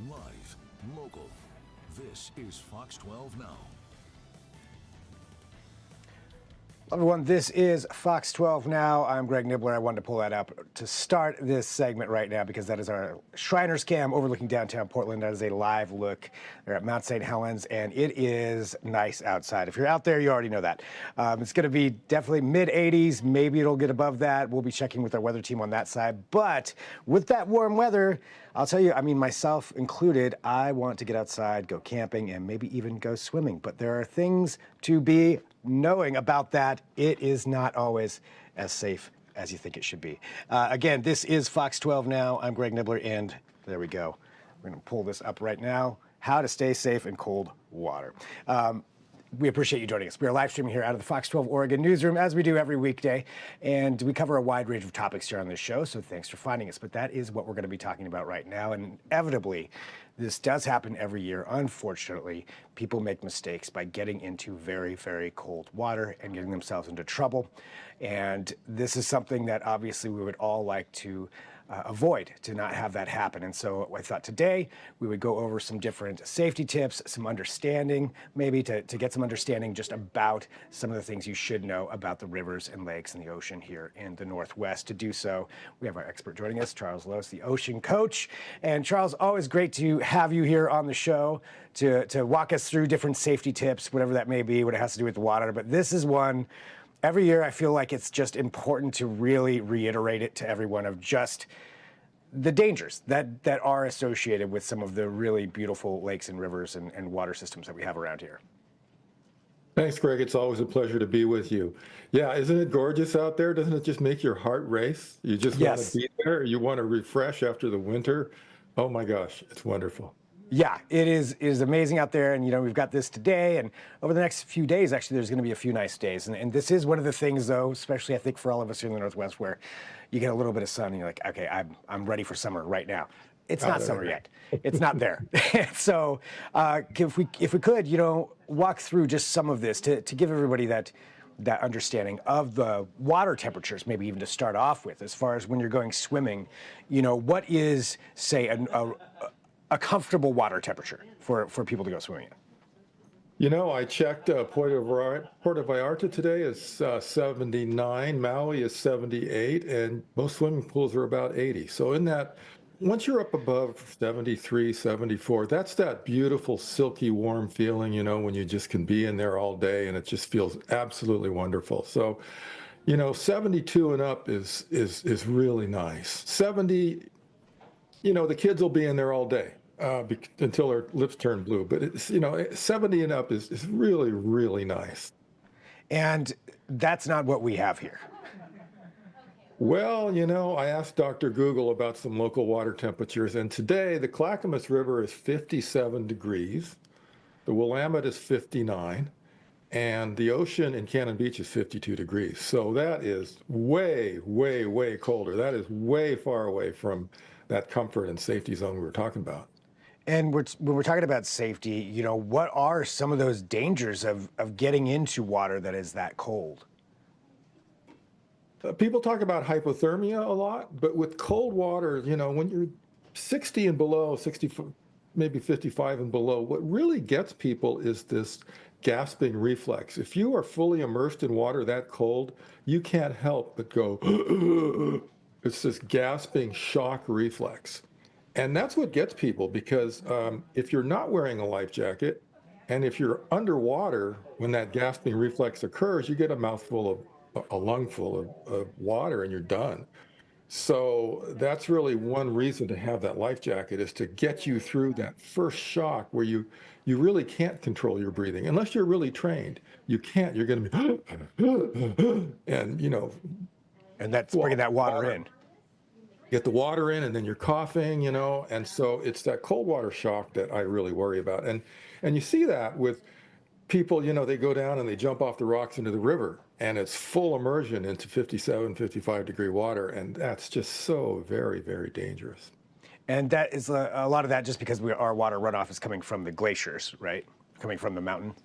Live, local. This is Fox 12 Now. Everyone, this is Fox 12 Now. I'm Greg Nibbler. I wanted to pull that up to start this segment right now because that is our Shriners Cam overlooking downtown Portland. That is a live look. They're at Mount St. Helens, and it is nice outside. If you're out there, you already know that. It's going to be definitely mid-80s. Maybe it'll get above that. We'll be checking with our weather team on that side. But with that warm weather, I'll tell you, I mean, myself included, I want to get outside, go camping, and maybe even go swimming. But there are things to be knowing about that. It is not always as safe as you think it should be. Again, this is Fox 12 Now. I'm Greg Nibbler, and there we go. We're going to pull this up right now. How to stay safe in cold water. We appreciate you joining us. We are live streaming here out of the Fox 12 Oregon newsroom, as we do every weekday, and we cover a wide range of topics here on this show, so thanks for finding us. But that is what we're going to be talking about right now, and inevitably, this does happen every year. Unfortunately, people make mistakes by getting into very, very cold water and getting themselves into trouble, and this is something that obviously we would all like to avoid, to not have that happen. And so I thought today we would go over some different safety tips, some understanding, maybe to get some understanding just about some of the things you should know about the rivers and lakes and the ocean here in the Northwest. To do so, we have our expert joining us, Charles Loos, the ocean coach. And Charles, always great to have you here on the show to walk us through different safety tips, whatever that may be, what it has to do with the water. But this is one, every year I feel like it's just important to really reiterate it to everyone of just the dangers that are associated with some of the really beautiful lakes and rivers and water systems that we have around here. Thanks, Greg. It's always a pleasure to be with you. Yeah, isn't it gorgeous out there? Doesn't it just make your heart race? You just want to be there. You want to refresh after the winter. Oh my gosh, it's wonderful. Yeah, it is amazing out there, and you know we've got this today, and over the next few days, actually, there's going to be a few nice days, and this is one of the things, though, especially I think for all of us here in the Northwest, where you get a little bit of sun, and you're like, okay, I'm ready for summer right now. It's not summer yet. It's not there. So if we could, you know, walk through just some of this to give everybody that understanding of the water temperatures, maybe even to start off with, as far as when you're going swimming, you know, what is, say, a comfortable water temperature for people to go swimming in? You know, I checked Puerto Vallarta today is 79, Maui is 78, and most swimming pools are about 80. So in that, once you're up above 73, 74, that's that beautiful, silky, warm feeling, you know, when you just can be in there all day and it just feels absolutely wonderful. So, you know, 72 and up is really nice. 70, you know, the kids will be in there all day. Until their lips turn blue. But it's, you know, 70 and up is really, really nice. And that's not what we have here. Well, you know, I asked Dr. Google about some local water temperatures, and today the Clackamas River is 57 degrees, the Willamette is 59, and the ocean in Cannon Beach is 52 degrees. So that is way, way, way colder. That is way far away from that comfort and safety zone we were talking about. And when we're talking about safety, you know, what are some of those dangers of getting into water that is that cold? People talk about hypothermia a lot, but with cold water, you know, when you're 60 and below, 60, maybe 55 and below, what really gets people is this gasping reflex. If you are fully immersed in water that cold, you can't help but go, it's this gasping shock reflex. And that's what gets people, because if you're not wearing a life jacket, and if you're underwater when that gasping reflex occurs, you get a lungful of water and you're done. So that's really one reason to have that life jacket, is to get you through that first shock where you really can't control your breathing. Unless you're really trained, you can't. You're going to be, and, you know. And that's bringing that water in. Get the water in, and then you're coughing, you know, and so it's that cold water shock that I really worry about. And you see that with people, you know, they go down and they jump off the rocks into the river, and it's full immersion into 57, 55 degree water, and that's just so very, very dangerous. And that is a lot of that just because our water runoff is coming from the glaciers, right? Coming from the mountain.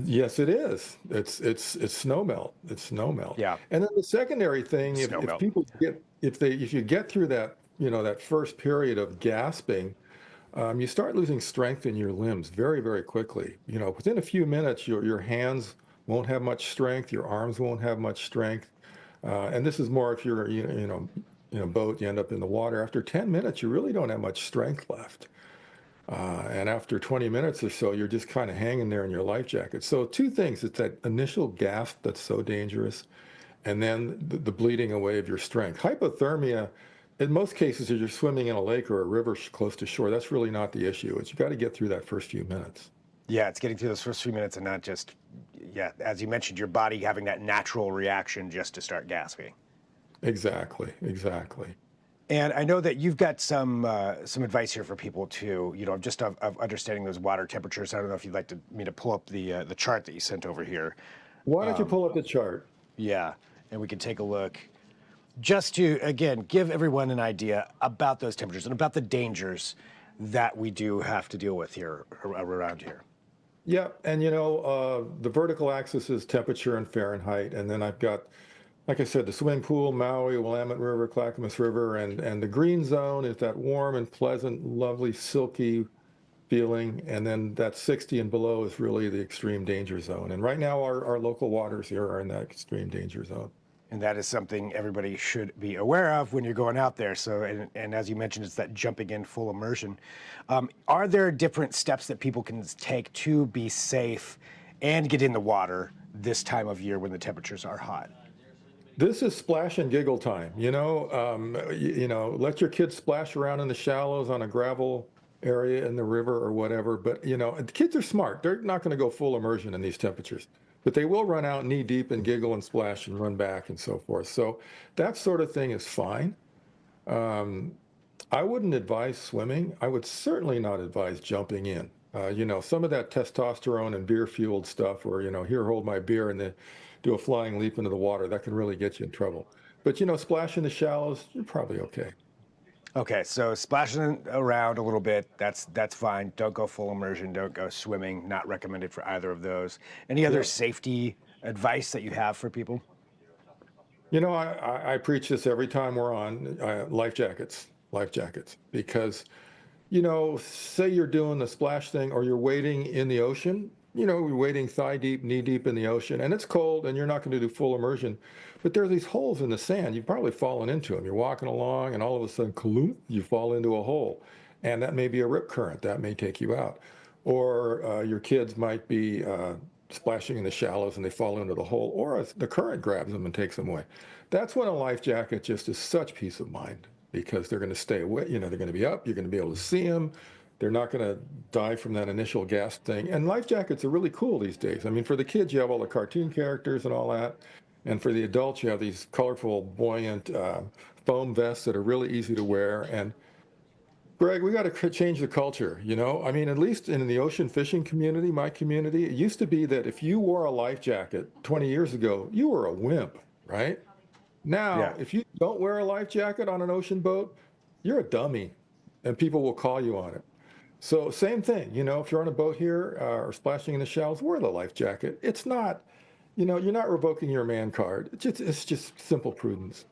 Yes, it is. It's snowmelt. It's snowmelt. Yeah. And then the secondary thing, if people get, if you get through that, you know, that first period of gasping, you start losing strength in your limbs very, very quickly. Within a few minutes, your hands won't have much strength, your arms won't have much strength. And this is more if you're, in a boat, you end up in the water. After 10 minutes, you really don't have much strength left. And after 20 minutes or so, you're just kind of hanging there in your life jacket. So two things, it's that initial gasp that's so dangerous, and then the bleeding away of your strength. Hypothermia, in most cases, if you're swimming in a lake or a river close to shore, that's really not the issue. It's you got to get through that first few minutes. Yeah, it's getting through those first few minutes and not just, yeah, as you mentioned, your body having that natural reaction just to start gasping. Exactly, exactly. And I know that you've got some advice here for people too. Just of understanding those water temperatures. I don't know if you'd like me to pull up the chart that you sent over here. Why don't you pull up the chart? Yeah, and we can take a look. Just to again give everyone an idea about those temperatures and about the dangers that we do have to deal with here around here. Yeah, and the vertical axis is temperature in Fahrenheit, and then I've got, like I said, the swimming pool, Maui, Willamette River, Clackamas River, and the green zone is that warm and pleasant, lovely, silky feeling, and then that 60 and below is really the extreme danger zone. And right now, our local waters here are in that extreme danger zone. And that is something everybody should be aware of when you're going out there. So, and as you mentioned, it's that jumping in full immersion. Are there different steps that people can take to be safe and get in the water this time of year when the temperatures are hot? This is splash and giggle time. Let your kids splash around in the shallows on a gravel area in the river or whatever. But the kids are smart. They're not going to go full immersion in these temperatures, but they will run out knee deep and giggle and splash and run back and so forth. So that sort of thing is fine. I wouldn't advise swimming. I would certainly not advise jumping in. Some of that testosterone and beer fueled stuff where, here, hold my beer, and then do a flying leap into the water, that can really get you in trouble. But, splash in the shallows, you're probably okay. Okay, so splashing around a little bit, that's fine. Don't go full immersion, don't go swimming, not recommended for either of those. Any other safety advice that you have for people? I preach this every time we're on, life jackets, because, say you're doing the splash thing or you're wading in the ocean, you're wading thigh deep, knee deep in the ocean, and it's cold and you're not going to do full immersion, but there are these holes in the sand. You've probably fallen into them. You're walking along and all of a sudden, kloom, you fall into a hole, and that may be a rip current. That may take you out. Or your kids might be splashing in the shallows and they fall into the hole, or the current grabs them and takes them away. That's when a life jacket just is such peace of mind, because they're going to stay away. They're going to be up. You're going to be able to see them. They're not going to die from that initial gas thing. And life jackets are really cool these days. I mean, for the kids, you have all the cartoon characters and all that. And for the adults, you have these colorful, buoyant foam vests that are really easy to wear. And Greg, we got to change the culture. I mean, at least in the ocean fishing community, my community, it used to be that if you wore a life jacket 20 years ago, you were a wimp, right? Now, if you don't wear a life jacket on an ocean boat, you're a dummy, and people will call you on it. So same thing, if you're on a boat here or splashing in the shallows, wear the life jacket. It's not, you're not revoking your man card. It's just simple prudence.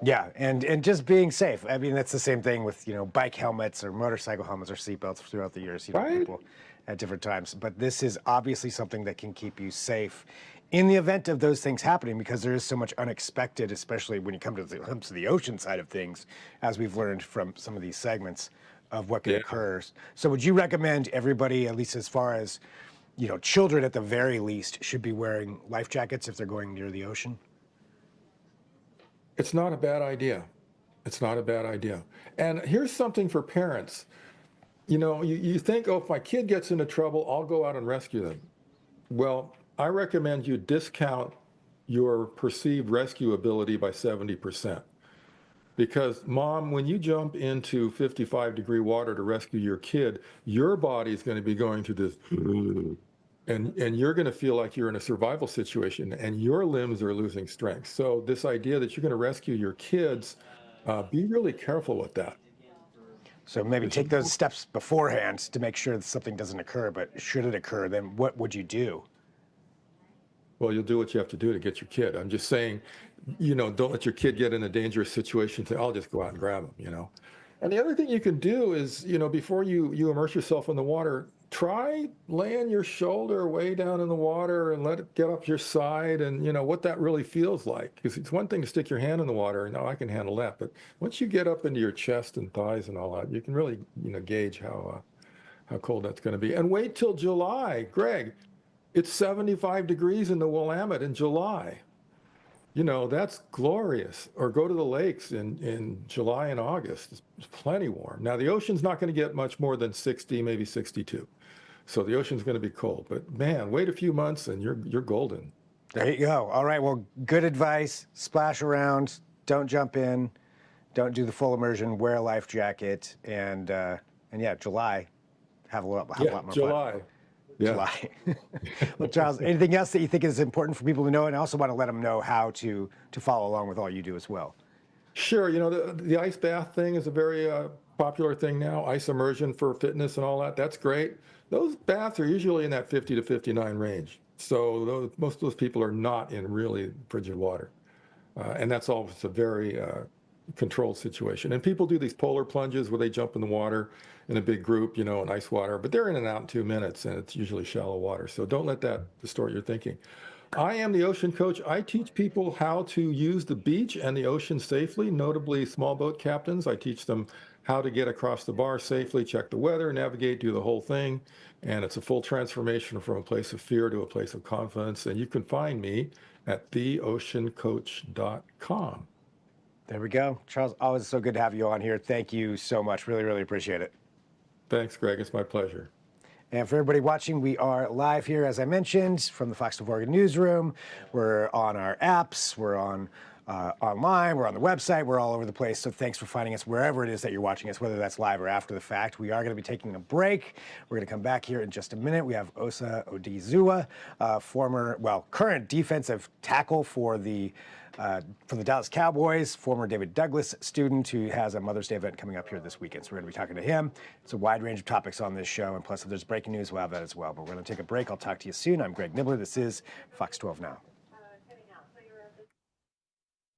Yeah, and just being safe. I mean, that's the same thing with, bike helmets or motorcycle helmets or seatbelts throughout the years, right? People at different times. But this is obviously something that can keep you safe in the event of those things happening, because there is so much unexpected, especially when you come to the ocean side of things, as we've learned from some of these segments of what can occur. So would you recommend everybody, at least as far as, children at the very least, should be wearing life jackets if they're going near the ocean? It's not a bad idea. It's not a bad idea. And here's something for parents. You think, oh, if my kid gets into trouble, I'll go out and rescue them. Well, I recommend you discount your perceived rescue ability by 70%. Because, Mom, when you jump into 55-degree water to rescue your kid, your body is going to be going through this, and you're going to feel like you're in a survival situation, and your limbs are losing strength. So this idea that you're going to rescue your kids, be really careful with that. So maybe take those steps beforehand to make sure that something doesn't occur. But should it occur, then what would you do? Well, you'll do what you have to do to get your kid. I'm just saying, don't let your kid get in a dangerous situation. Say, I'll just go out and grab him. And the other thing you can do is, before you immerse yourself in the water, try laying your shoulder way down in the water and let it get up your side and, what that really feels like. Because it's one thing to stick your hand in the water, and no, I can handle that. But once you get up into your chest and thighs and all that, you can really, gauge how cold that's going to be. And wait till July. Greg, it's 75 degrees in the Willamette in July. That's glorious. Or go to the lakes in July and August. It's plenty warm. Now, the ocean's not going to get much more than 60, maybe 62. So the ocean's going to be cold. But man, wait a few months and you're golden. There you go. All right. Well, good advice. Splash around. Don't jump in. Don't do the full immersion. Wear a life jacket. And yeah, July. Have a lot more July. fun. Yeah. July. Well, Charles, anything else that you think is important for people to know? And I also want to let them know how to follow along with all you do as well. Sure. The ice bath thing is a very popular thing now. Ice immersion for fitness and all that. That's great. Those baths are usually in that 50 to 59 range. So most of those people are not in really frigid water. And that's always a very controlled situation. And people do these polar plunges where they jump in the water in a big group, in ice water, but they're in and out in 2 minutes, and it's usually shallow water. So don't let that distort your thinking. I am the ocean coach. I teach people how to use the beach and the ocean safely, notably small boat captains. I teach them how to get across the bar safely, check the weather, navigate, do the whole thing. And it's a full transformation from a place of fear to a place of confidence. And you can find me at theoceancoach.com. There we go. Charles, always so good to have you on here. Thank you so much. Really, really appreciate it. Thanks, Greg. It's my pleasure. And for everybody watching, we are live here, as I mentioned, from the Fox 12 Oregon newsroom. We're on our apps. We're on online. We're on the website. We're all over the place. So thanks for finding us wherever it is that you're watching us, whether that's live or after the fact. We are going to be taking a break. We're going to come back here in just a minute. We have Osa Odizua, current defensive tackle for the Dallas Cowboys, former David Douglas student who has a Mother's Day event coming up here this weekend. So we're going to be talking to him. It's a wide range of topics on this show. And plus, if there's breaking news, we'll have that as well. But we're going to take a break. I'll talk to you soon. I'm Greg Nibbler. This is Fox 12 Now.